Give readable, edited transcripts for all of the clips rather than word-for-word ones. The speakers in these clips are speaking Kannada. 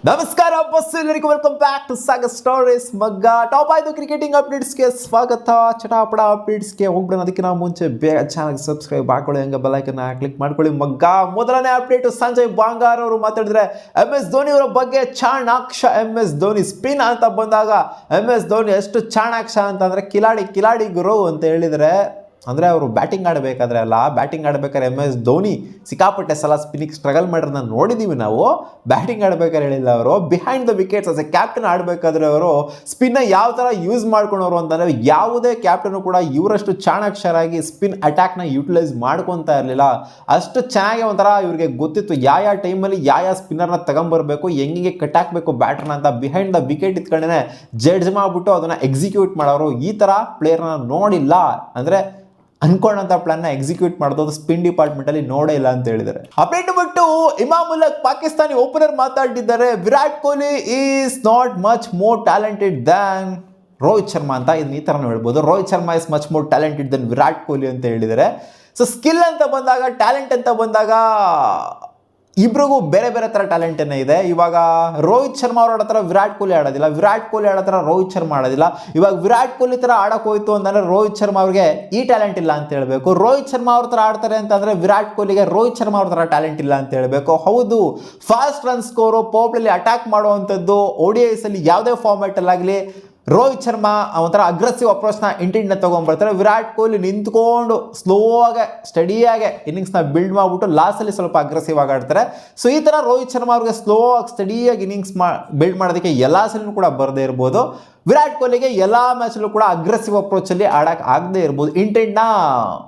ನಮಸ್ಕಾರ ಬಸ್ ಎಲ್ಲರಿಗೂ welcome back to Sagar stories ಮಗ್ಗ ಟಾಪ್ ಆಯ್ತು ಕ್ರಿಕೆಟಿಂಗ್ ಅಪ್ಡೇಟ್ಸ್ಗೆ ಸ್ವಾಗತ. ಚಟಾಪಟ ಅಪ್ಡೇಟ್ಸ್ಗೆ ಹೋಗ್ಬಿಡೋಣ. ಅದಕ್ಕಿಂತ ಮುಂಚೆ ಬೇಗ ಚಾನಲ್ ಸಬ್ಸ್ಕ್ರೈಬ್ ಹಾಕೊಳ್ಳಿ, ಹಂಗೆ ಬೆಲ್ಲೈಕನ್ನ ಕ್ಲಿಕ್ ಮಾಡ್ಕೊಳ್ಳಿ ಮಗ್ಗ. ಮೊದಲನೇ ಅಪ್ಡೇಟ್, ಸಂಜಯ್ ಬಾಂಗಾರ್ ಅವರು ಮಾತಾಡಿದ್ರೆ MS ಧೋನಿ ಅವರ ಬಗ್ಗೆ ಚಾಣಾಕ್ಷ. MS ಧೋನಿ ಸ್ಪಿನ್ ಅಂತ ಬಂದಾಗ MS ಧೋನಿ ಎಷ್ಟು ಚಾಣಾಕ್ಷ ಅಂತಂದ್ರೆ ಕಿಲಾಡಿ ಗುರು ಅಂತ ಹೇಳಿದರೆ, ಅಂದರೆ ಅವರು ಬ್ಯಾಟಿಂಗ್ ಆಡಬೇಕಾದ್ರೆ ಬ್ಯಾಟಿಂಗ್ ಆಡಬೇಕಾದ್ರೆ MS ಧೋನಿ ಸಿಕ್ಕಾಪಟ್ಟೆ ಸಲ ಸ್ಪಿನ್ನಿಗೆ ಸ್ಟ್ರಗಲ್ ಮಾಡೋದನ್ನ ನೋಡಿದ್ದೀವಿ ನಾವು. ಬ್ಯಾಟಿಂಗ್ ಆಡಬೇಕಾದ್ರೆ ಹೇಳಿಲ್ಲ ಅವರು, behind the wickets as a captain ಆಡಬೇಕಾದ್ರೆ ಅವರು ಸ್ಪಿನ್ನ ಯಾವ ಥರ ಯೂಸ್ ಮಾಡ್ಕೊಂಡವರು ಅಂತಂದರೆ, ಯಾವುದೇ ಕ್ಯಾಪ್ಟನು ಕೂಡ ಇವರಷ್ಟು ಚಾಣಾಕ್ಷರಾಗಿ ಸ್ಪಿನ್ ಅಟ್ಯಾಕ್ನ ಯೂಟಿಲೈಸ್ ಮಾಡ್ಕೊತಾ ಇರಲಿಲ್ಲ. ಅಷ್ಟು ಚೆನ್ನಾಗಿ ಒಂಥರ ಇವ್ರಿಗೆ ಗೊತ್ತಿತ್ತು ಯಾವ ಟೈಮಲ್ಲಿ ಯಾವ ಸ್ಪಿನ್ನರ್ನ ತಗೊಂಬರ್ಬೇಕು, ಹೆಂಗೆ ಕಟ್ ಹಾಕಬೇಕು ಬ್ಯಾಟ್ರನ್ನ ಅಂತ. ಬಿಹೈಂಡ್ ದ ವಿಕೆಟ್ ಇತ್ಕೊಂಡೇ ಜಡ್ಜ್ ಮಾಡಿಬಿಟ್ಟು ಅದನ್ನು ಎಕ್ಸಿಕ್ಯೂಟ್ ಮಾಡೋರು. ಈ ಥರ ಪ್ಲೇಯರ್ನ ನೋಡಿಲ್ಲ, ಅಂದರೆ ಅನ್ಕೊಂಡಂತ ಪ್ಲಾನ್ ನ ಎಕ್ಸಿಕ್ಯೂಟ್ ಮಾಡೋದು ಸ್ಪಿನ್ ಡಿಪಾರ್ಟ್ಮೆಂಟ್ ಅಲ್ಲಿ ನೋಡೇ ಇಲ್ಲ ಅಂತ ಹೇಳಿದ್ದಾರೆ. ಅಪ್ಡೇಟ್ ಬಿಟ್ಟು ಇಮಾಮ್ ಉಲ್ ಹಕ್ ಪಾಕಿಸ್ತಾನಿ ಓಪನರ್ ಮಾತಾಡಿದ್ದಾರೆ, Virat Kohli is not much more talented than Rohit Sharma ಅಂತ. ಇದನ್ನ ಈ ಥರನೂ ಹೇಳ್ಬೋದು, Rohit Sharma is much more talented than Virat Kohli ಅಂತ ಹೇಳಿದ್ದಾರೆ. ಸೊ ಸ್ಕಿಲ್ ಅಂತ ಬಂದಾಗ, ಟ್ಯಾಲೆಂಟ್ ಅಂತ ಬಂದಾಗ ಇಬ್ರಿಗೂ ಬೇರೆ ಬೇರೆ ಥರ ಟ್ಯಾಲೆಂಟೇನೇ ಇದೆ. ಇವಾಗ ರೋಹಿತ್ ಶರ್ಮಾ ಅವ್ರ ಆಡೋ ವಿರಾಟ್ ಕೊಹ್ಲಿ ಆಡೋದಿಲ್ಲ, ವಿರಾಟ್ ಕೊಹ್ಲಿ ಆಡೋ ರೋಹಿತ್ ಶರ್ಮಾ ಆಡೋದಿಲ್ಲ. ಇವಾಗ ವಿರಾಟ್ ಕೊಹ್ಲಿ ಥರ ಆಡೋಕೆ ಹೋಯ್ತು ಅಂತಂದರೆ ರೋಹಿತ್ ಶರ್ಮಾ ಅವ್ರಿಗೆ ಈ ಟ್ಯಾಲೆಂಟ್ ಇಲ್ಲ ಅಂತ ಹೇಳಬೇಕು. ರೋಹಿತ್ ಶರ್ಮಾ ಅವ್ರ ಥರ ಆಡ್ತಾರೆ ಅಂತಂದರೆ ವಿರಾಟ್ ಕೊಹ್ಲಿಗೆ ರೋಹಿತ್ ಶರ್ಮಾ ಅವ್ರ ಥರ ಟ್ಯಾಲೆಂಟ್ ಇಲ್ಲ ಅಂತ ಹೇಳಬೇಕು. ಹೌದು, ಫಾಸ್ಟ್ ರನ್ ಸ್ಕೋರು, ಪವರ್‌ಪ್ಲೇಲಿ ಅಟ್ಯಾಕ್ ಮಾಡುವಂಥದ್ದು, ODIs ಅಲ್ಲಿ ಯಾವುದೇ ಫಾರ್ಮ್ಯಾಟಲ್ಲಾಗಲಿ ರೋಹಿತ್ ಶರ್ಮಾ ಒಂಥರ ಅಗ್ರೆಸಿವ್ ಅಪ್ರೋಚ್ನ ಇಂಟೆಂಟ್ನ ತೊಗೊಂಡ್ಬರ್ತಾರೆ. ವಿರಾಟ್ ಕೊಹ್ಲಿ ನಿಂತ್ಕೊಂಡು ಸ್ಲೋ ಆಗಿ ಸ್ಟಡಿಯಾಗಿ ಇನ್ನಿಂಗ್ಸ್ನ ಬಿಲ್ಡ್ ಮಾಡಿಬಿಟ್ಟು ಲಾಸ್ಟಲ್ಲಿ ಸ್ವಲ್ಪ ಅಗ್ರೆಸಿವ್ ಆಗಿ ಆಡ್ತಾರೆ. ಸೊ ಈ ಥರ ರೋಹಿತ್ ಶರ್ಮಾ ಅವ್ರಿಗೆ ಸ್ಲೋ ಆಗಿ ಸ್ಟಡಿಯಾಗಿ ಇನ್ನಿಂಗ್ಸ್ ಬಿಲ್ಡ್ ಮಾಡೋದಕ್ಕೆ ಎಲ್ಲ ಸಲೂ ಕೂಡ ಬರದೇ ಇರ್ಬೋದು. ವಿರಾಟ್ ಕೊಹ್ಲಿಗೆ ಎಲ್ಲ ಮ್ಯಾಚಲ್ಲೂ ಕೂಡ ಅಗ್ರೆಸಿವ್ ಅಪ್ರೋಚಲ್ಲಿ ಆಡಕ್ಕೆ ಆಗದೆ ಇರ್ಬೋದು,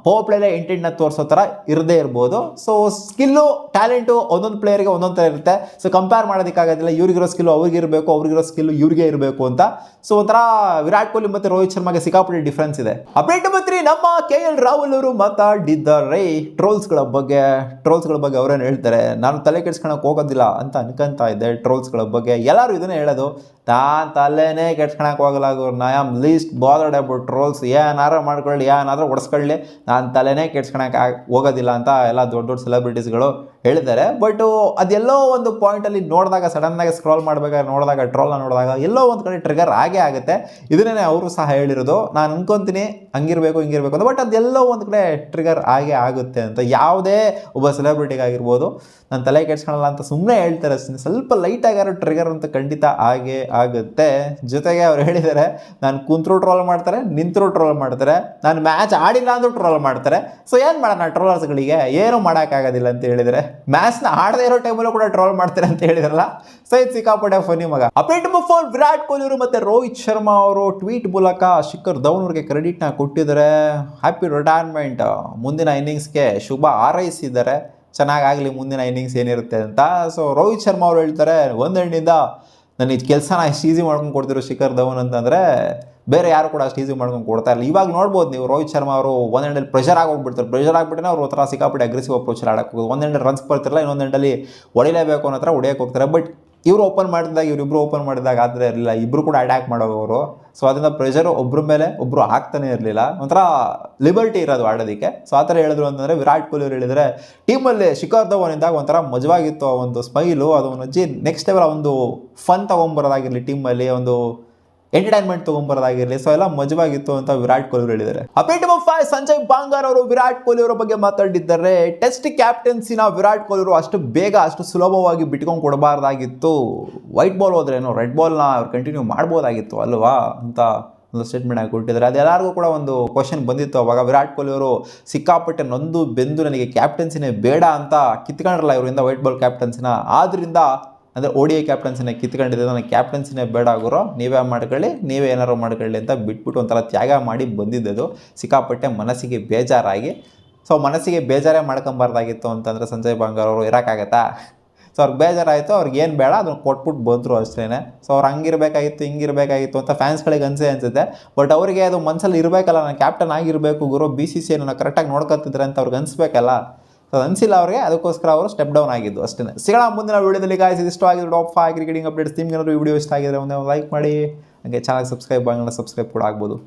ಪವರ್ ಪ್ಲೇಲೆ ಇಂಟೆಂಟ್ನ ತೋರಿಸೋ ಥರ ಇರದೇ ಇರ್ಬೋದು. ಸೊ ಸ್ಕಿಲ್ಲು ಟ್ಯಾಲೆಂಟು ಒಂದೊಂದು ಪ್ಲೇಯರ್ಗೆ ಒಂದೊಂದು ಥರ ಇರುತ್ತೆ. ಸೊ ಕಂಪೇರ್ ಮಾಡೋದಕ್ಕಾಗೋದಿಲ್ಲ, ಇವ್ರಿಗಿರೋ ಸ್ಕಿಲ್ಲು ಅವ್ರಿಗಿರಬೇಕು, ಅವ್ರಿಗಿರೋ ಸ್ಕಿಲ್ಲು ಇವ್ರಿಗೆ ಇರಬೇಕು ಅಂತ. ಸೊ ಒಂಥರ ವಿರಾಟ್ ಕೊಹ್ಲಿ ಮತ್ತು ರೋಹಿತ್ ಶರ್ಮಾಗೆ ಸಿಕ್ಕಾಪಟ್ಟೆ ಡಿಫ್ರೆನ್ಸ್ ಇದೆ. ಅಪ್ಡೇಟ್ ಬಂದ್ರಿ, ನಮ್ಮ KL ರಾಹುಲ್ ಅವರು ಮಾತಾಡಿದ್ದಾರೆ ಟ್ರೋಲ್ಸ್ಗಳ ಬಗ್ಗೆ ಅವ್ರೇನು ಹೇಳ್ತಾರೆ, ನಾನು ತಲೆ ಕೆಡ್ಸ್ಕೊಳಕ್ಕೆ ಹೋಗೋದಿಲ್ಲ ಅಂತ ಅನ್ಕೊಂತ ಇದ್ದೆ. ಟ್ರೋಲ್ಸ್ಗಳ ಬಗ್ಗೆ ಎಲ್ಲರೂ ಇದನ್ನೇ ಹೇಳೋದು, ನಾನು ತಲೆನೇ ಕೆಡ್ಸ್ಕೊಳಕ್ಕೆ ಹೋಗಲ್ಲ ಗುರು, I am least bothered about trolls. ಏನಾರು ಮಾಡ್ಕೊಳ್ಳಿ, ಏನಾದರೂ ಹೊಡೆಸ್ಕೊಳ್ಳಿ, ನಾನು ತಲೆನೇ ಕೆಡ್ಸ್ಕೊಳಕ್ಕೆ ಹೋಗೋದಿಲ್ಲ ಅಂತ ಎಲ್ಲ ದೊಡ್ಡ ಸೆಲೆಬ್ರಿಟೀಸ್ಗಳು ಹೇಳಿದ್ದಾರೆ. ಬಟ್ ಅದೆಲ್ಲೋ ಒಂದು ಪಾಯಿಂಟಲ್ಲಿ ನೋಡಿದಾಗ, ಸಡನ್ನಾಗಿ ಸ್ಕ್ರಾಲ್ ಮಾಡಬೇಕಾದ್ರೆ ನೋಡಿದಾಗ, ಟ್ರೋಲ್ನ ನೋಡಿದಾಗ ಎಲ್ಲೋ ಒಂದು ಕಡೆ ಟ್ರಿಗರ್ ಆಗೇ ಆಗುತ್ತೆ. ಇದನ್ನೇ ಅವರು ಸಹ ಹೇಳಿರೋದು. ನಾನು ಅನ್ಕೊತೀನಿ ಹಂಗಿರಬೇಕು ಹಿಂಗಿರಬೇಕು ಅಂತ, ಬಟ್ ಅದೆಲ್ಲೋ ಒಂದು ಕಡೆ ಟ್ರಿಗರ್ ಆಗೇ ಆಗುತ್ತೆ ಅಂತ. ಯಾವುದೇ ಒಬ್ಬ ಸೆಲೆಬ್ರಿಟಿಗಾಗಿರ್ಬೋದು, ನಾನು ತಲೆ ಕೆಡ್ಸ್ಕೊಳಲ್ಲ ಅಂತ ಸುಮ್ಮನೆ ಹೇಳ್ತಾರೆ ಅಷ್ಟೇ, ಸ್ವಲ್ಪ ಲೈಟ್ ಆಗಿರೋ ಟ್ರಿಗರ್ ಅಂತ ಖಂಡಿತ ಆಗೇ ಆಗುತ್ತೆ. ಜೊತೆಗೆ ಅವ್ರು ಹೇಳಿದ್ದಾರೆ, ನಾನು ಕುಂತರೂ ಟ್ರೋಲ್ ಮಾಡ್ತಾರೆ, ನಿಂತರೂ ಟ್ರೋಲ್ ಮಾಡ್ತಾರೆ, ನಾನು ಮ್ಯಾಚ್ ಆಡಿಲ್ಲ ಅಂದ್ರೂ ಟ್ರೋಲ್ ಮಾಡ್ತಾರೆ. ಸೊ ಏನು ಮಾಡೋಣ ಟ್ರೋಲರ್ಸ್ಗಳಿಗೆ, ಏನೂ ಮಾಡೋಕ್ಕಾಗೋದಿಲ್ಲ ಅಂತ ಹೇಳಿದರೆ, ಮ್ಯಾಚ್ನ ಆಡದೇ ಇರೋ ಟೈಮಲ್ಲೂ ಕೂಡ ಟ್ರೋಲ್ ಮಾಡ್ತಾರೆ ಅಂತ ಹೇಳಿದ್ರಲ್ಲ. ಸೊ ಇದು ಸಿಕ್ಕಾಪಟ್ಟೆ ಫನಿ ಮಗ. ಅಪ್ಡೇಟ್ ಫಾರ್ ವಿರಾಟ್ ಕೊಹ್ಲಿ ಅವರು ಮತ್ತು ರೋಹಿತ್ ಶರ್ಮಾ ಅವರು ಟ್ವೀಟ್ ಮೂಲಕ ಶಿಖರ್ ಧವನ್ ಅವ್ರಿಗೆ ಕ್ರೆಡಿಟ್ನ ಕೊಟ್ಟಿದ್ದಾರೆ. ಹ್ಯಾಪಿ ರಿಟೈರ್ಮೆಂಟ್, ಮುಂದಿನ ಇನ್ನಿಂಗ್ಸ್ಗೆ ಶುಭ ಹಾರೈಸಿದ್ದಾರೆ, ಚೆನ್ನಾಗಾಗಲಿ ಮುಂದಿನ ಇನ್ನಿಂಗ್ಸ್ ಏನಿರುತ್ತೆ ಅಂತ. ಸೊ ರೋಹಿತ್ ಶರ್ಮಾ ಅವರು ಹೇಳ್ತಾರೆ, ಒಂದು ಹೆಣ್ಣಿಂದ ನನಗೆ ಕೆಲಸನ ಅಷ್ಟು ಈಸಿ ಮಾಡ್ಕೊಂಡು ಕೊಡ್ತಿರೋ ಶಿಖರ್ ಧವನ್ ಅಂತಂದರೆ ಬೇರೆ ಯಾರು ಕೂಡ ಅಷ್ಟು ಈಸಿ ಮಾಡ್ಕೊಂಡು ಕೊಡ್ತಾ ಇಲ್ಲ. ಇವಾಗ ನೋಡ್ಬೋದು ನೀವು, ರೋಹಿತ್ ಶರ್ಮಾ ಅವರು ಒಂದು ಎಂಡಲ್ಲಿ ಪ್ರೆಷರ್ ಆಗೋಗ್ಬಿಡ್ತಾರೆ, ಪ್ರೆಷರ್ ಆಗಿಬಿಟ್ಟೆ ಅವ್ರು ಒಂಥರ ಸಿಕ್ಕಾಪಟ್ಟೆ ಅಗ್ರೆಸಿವ್ ಅಪ್ರೋಚಲ್ಲಿ ಆಡಕ್ಕೆ ಹೋಗೋದು. ಒಂದು ಎಂಡಲ್ಲಿ ರನ್ಸ್ ಬರ್ತಿರಲ್ಲ, ಇನ್ನೊಂದು ಎಂಡಲ್ಲಿ ಹೊಡಿಲೇಬೇಕು ಅನ್ನೋ ಥರ ಹೊಡಿಯೋಕೆ ಹೋಗ್ತಾರೆ. ಬಟ್ ಇವರು ಇವರಿಬ್ಬರು ಓಪನ್ ಮಾಡಿದಾಗ ಆದರೆ ಇರಲಿಲ್ಲ, ಇಬ್ಬರು ಕೂಡ ಅಟ್ಯಾಕ್ ಮಾಡೋವರು. ಸೊ ಅದರಿಂದ ಪ್ರೆಷರು ಒಬ್ಬರ ಮೇಲೆ ಒಬ್ಬರು ಆಗ್ತಾನೆ ಇರಲಿಲ್ಲ, ಒಂಥರ ಲಿಬರ್ಟಿ ಇರೋದು ಆಡೋದಕ್ಕೆ. ಸೊ ಆ ಥರ ಹೇಳಿದ್ರು ಅಂತಂದರೆ, ವಿರಾಟ್ ಕೊಹ್ಲಿ ಅವರು ಹೇಳಿದರೆ ಟೀಮಲ್ಲಿ ಶಿಖರ್ ಧವನ್ ಇದ್ದಾಗ ಒಂಥರ ಮಜವಾಗಿತ್ತು ಆ ಒಂದು ಸ್ಮೈಲು, ಅದು ಒಂದು ನೆಕ್ಸ್ಟ್ ಲೆವೆಲ್ ಒಂದು ಫನ್ ತೊಗೊಂಬರೋದಾಗಿರಲಿ, ಟೀಮಲ್ಲಿ ಒಂದು ಎಂಟರ್ಟೈನ್ಮೆಂಟ್ ತೊಗೊಂಬರೋದಾಗಿರಲಿ. ಸೊ ಎಲ್ಲ ಮಜವಾಗಿತ್ತು ಅಂತ ವಿರಾಟ್ ಕೊಹ್ಲಿ ಅವರು ಹೇಳಿದ್ದಾರೆ. ಅಪ್ಡೇಟ್ ನಂಬರ್ 5, ಸಂಜಯ್ ಬಾಂಗಾರ್ ಅವರು ವಿರಾಟ್ ಕೊಹ್ಲಿ ಅವರ ಬಗ್ಗೆ ಮಾತಾಡಿದ್ದಾರೆ. ಟೆಸ್ಟ್ ಕ್ಯಾಪ್ಟನ್ಸಿನ ವಿರಾಟ್ ಕೊಹ್ಲಿ ಅವರು ಅಷ್ಟು ಬೇಗ ಅಷ್ಟು ಸುಲಭವಾಗಿ ಬಿಟ್ಕೊಂಡು ಕೊಡಬಾರ್ದಾಗಿತ್ತು, ವೈಟ್ ಬಾಲ್ ಹೋದ್ರೇನು ರೆಡ್ ಬಾಲ್ನ ಅವ್ರು ಕಂಟಿನ್ಯೂ ಮಾಡ್ಬೋದಾಗಿತ್ತು ಅಲ್ವಾ ಅಂತ ಒಂದು ಸ್ಟೇಟ್ಮೆಂಟ್ ಆಗಿ ಕೊಟ್ಟಿದ್ದಾರೆ. ಅದೆಲ್ಲರಿಗೂ ಕೂಡ ಒಂದು ಕ್ವಶನ್ ಬಂದಿತ್ತು ಅವಾಗ. ವಿರಾಟ್ ಕೊಹ್ಲಿ ಅವರು ಸಿಕ್ಕಾಪಟ್ಟೆ ನೊಂದು ಬೆಂದು ನನಗೆ ಕ್ಯಾಪ್ಟನ್ಸಿನೇ ಬೇಡ ಅಂತ ಕಿತ್ಕೊಂಡ್ರಲ್ಲ ಇವರಿಂದ ವೈಟ್ ಬಾಲ್ ಕ್ಯಾಪ್ಟನ್ಸಿನ. ಆದ್ರಿಂದ ಅಂದರೆ ODI ಕ್ಯಾಪ್ಟನ್ಸಿನ ಕಿತ್ಕೊಂಡಿದ್ದೆ, ನನಗೆ ಕ್ಯಾಪ್ಟನ್ಸಿನೇ ಬೇಡ ಗುರು, ನೀವೇ ಮಾಡ್ಕೊಳ್ಳಿ, ನೀವೇ ಏನಾರು ಮಾಡ್ಕೊಳ್ಳಿ ಅಂತ ಬಿಟ್ಬಿಟ್ಟು ಒಂಥರ ತ್ಯಾಗ ಮಾಡಿ ಬಂದಿದ್ದದು. ಸಿಕ್ಕಾಪಟ್ಟೆ ಮನಸ್ಸಿಗೆ ಬೇಜಾರಾಗಿ. ಸೊ ಮನಸ್ಸಿಗೆ ಬೇಜಾರೇ ಮಾಡ್ಕೊಂಬಾರ್ದಾಗಿತ್ತು ಅಂತಂದರೆ ಸಂಜಯ್ ಬಾಂಗಾರ್ ಅವರು ಇರೋಕ್ಕಾಗತ್ತಾ? ಸೊ ಅವ್ರಿಗೆ ಬೇಜಾರಾಯಿತು, ಅವ್ರಿಗೆ ಏನು ಬೇಡ ಅದನ್ನು ಕೊಟ್ಬಿಟ್ಟು ಬಂದರು ಅಷ್ಟೇ. ಸೊ ಅವ್ರು ಹಂಗಿರಬೇಕಾಗಿತ್ತು ಹಿಂಗಿರಬೇಕಾಗಿತ್ತು ಅಂತ ಫ್ಯಾನ್ಸ್ಗಳಿಗೆ ಅನಿಸುತ್ತೆ. ಬಟ್ ಅವರಿಗೆ ಅದು ಮನಸ್ಸಲ್ಲಿ ಇರಬೇಕಲ್ಲ, ನಾನು ಕ್ಯಾಪ್ಟನ್ ಆಗಿರಬೇಕು ಗುರು, BCCI ನಾನು ಕರೆಕ್ಟಾಗಿ ನೋಡ್ಕೊತಿದ್ರೆ ಅಂತ ಅವ್ರಿಗೆ ಅನಿಸ್ಬೇಕಲ್ಲ. ಸೊ ಅನಿಸಿಲ್ಲ ಅವ್ರಿಗೆ, ಅದಕ್ಕೋಸ್ಕರ ಅವರು ಸ್ಟೆಪ್ ಡೌನ್ ಆಗಿದ್ದು ಅಷ್ಟೇ. ಸಿಗೋಣ ಮುಂದಿನ ವೀಡಿಯೋದಲ್ಲಿ. ಗಾಯ್ಸ್, ಇದಿಷ್ಟು ಆಗಿದ್ದು ಟಾಪ್ 5 ಕ್ರಿಕೆಟಿಂಗ್ ಅಪ್ಡೇಟ್ಸ್. ನಿಮ್ಗೆ ಏನಾದರೂ ವಿಡಿಯೋ ಇಷ್ಟ ಆಗಿದ್ರೆ ಒಂದು ಲೈಕ್ ಮಾಡಿ, ಹಾಗೆ ಚಾನಲ್ ಸಬ್ಸ್ಕ್ರೈಬ್ ಕೂಡ ಆಗ್ಬೋದು.